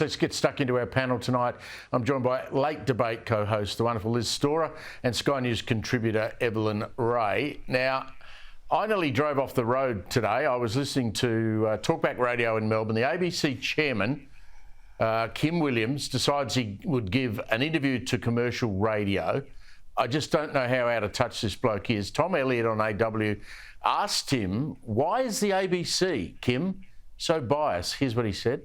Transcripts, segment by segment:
Let's get stuck into our panel tonight. I'm joined by late debate co-host, the wonderful Liz Storer, and Sky News contributor Evelyn Ray. Now, I nearly drove off the road today. I was listening to Talkback Radio in Melbourne. The ABC chairman, Kim Williams, decides he would give an interview to commercial radio. I just don't know how out of touch this bloke is. Tom Elliott on AW asked him, why is the ABC, Kim, so biased? Here's what he said.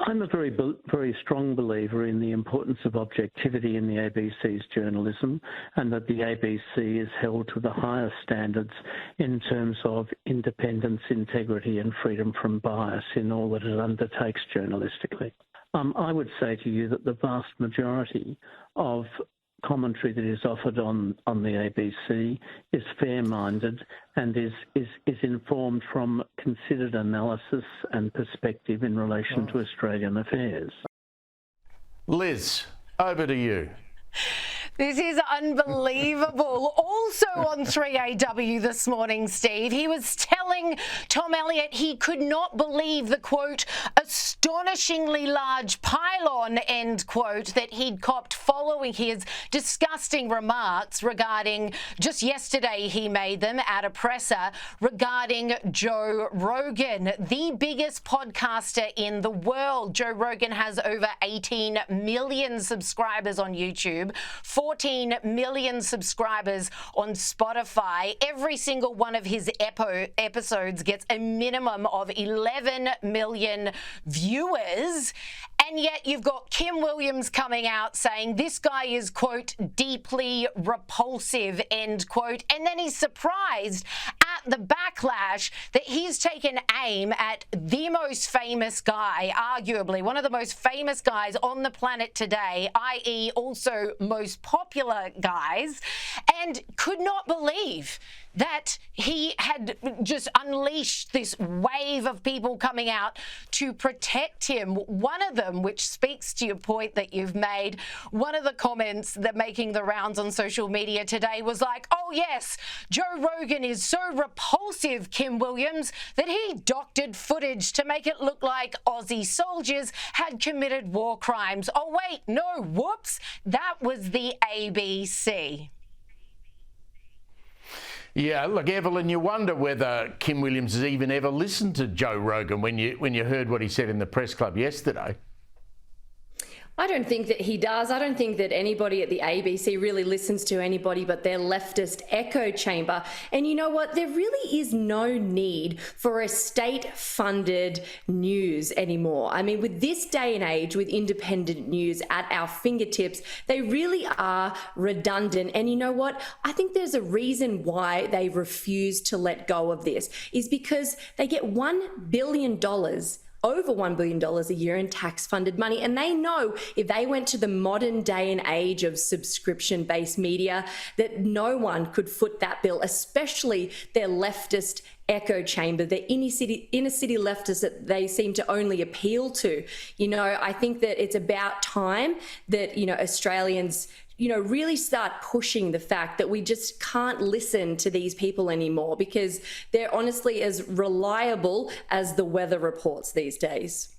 I'm a very strong believer in the importance of objectivity in the ABC's journalism, and that the ABC is held to the highest standards in terms of independence, integrity and freedom from bias in all that it undertakes journalistically. I would say to you that the vast majority of commentary that is offered on the ABC is fair-minded and is informed from considered analysis and perspective in relation to Australian affairs. Liz, over to you. This is unbelievable. Also on 3AW this morning, Steve, he was telling Tom Elliott he could not believe the, quote, astonishingly large pylon, end quote, that he'd copped following his disgusting remarks regarding, just yesterday he made them at a presser, regarding Joe Rogan, the biggest podcaster in the world. Joe Rogan has over 18 million subscribers on YouTube, 14 million subscribers on Spotify. Every single one of his episodes gets a minimum of 11 million viewers. And yet you've got Kim Williams coming out saying this guy is, quote, deeply repulsive, end quote. And then he's surprised at the backlash that he's taken aim at the most famous guy, arguably one of the most famous guys on the planet today, i.e. also most popular guys, and could not believe that he had just unleashed this wave of people coming out to protect him. One of them, which speaks to your point that you've made, one of the comments that making the rounds on social media today was like, oh yes, Joe Rogan is so repulsive, Kim Williams, that he doctored footage to make it look like Aussie soldiers had committed war crimes. Oh wait, no, whoops, that was the ABC. Yeah, look, Evelyn, you wonder whether Kim Williams has even ever listened to Joe Rogan when you heard what he said in the press club yesterday. I don't think that he does. I don't think that anybody at the ABC really listens to anybody but their leftist echo chamber. And you know what? There really is no need for a state-funded news anymore. I mean, with this day and age, with independent news at our fingertips, they really are redundant. And you know what? I think there's a reason why they refuse to let go of this, is because they get $1 billion over $1 billion a year in tax-funded money. And they know if they went to the modern day and age of subscription-based media, that no one could foot that bill, especially their leftist echo chamber, the inner city leftists that they seem to only appeal to. You know, I think that it's about time that, you know, Australians, you know, really start pushing the fact that we just can't listen to these people anymore, because they're honestly as reliable as the weather reports these days.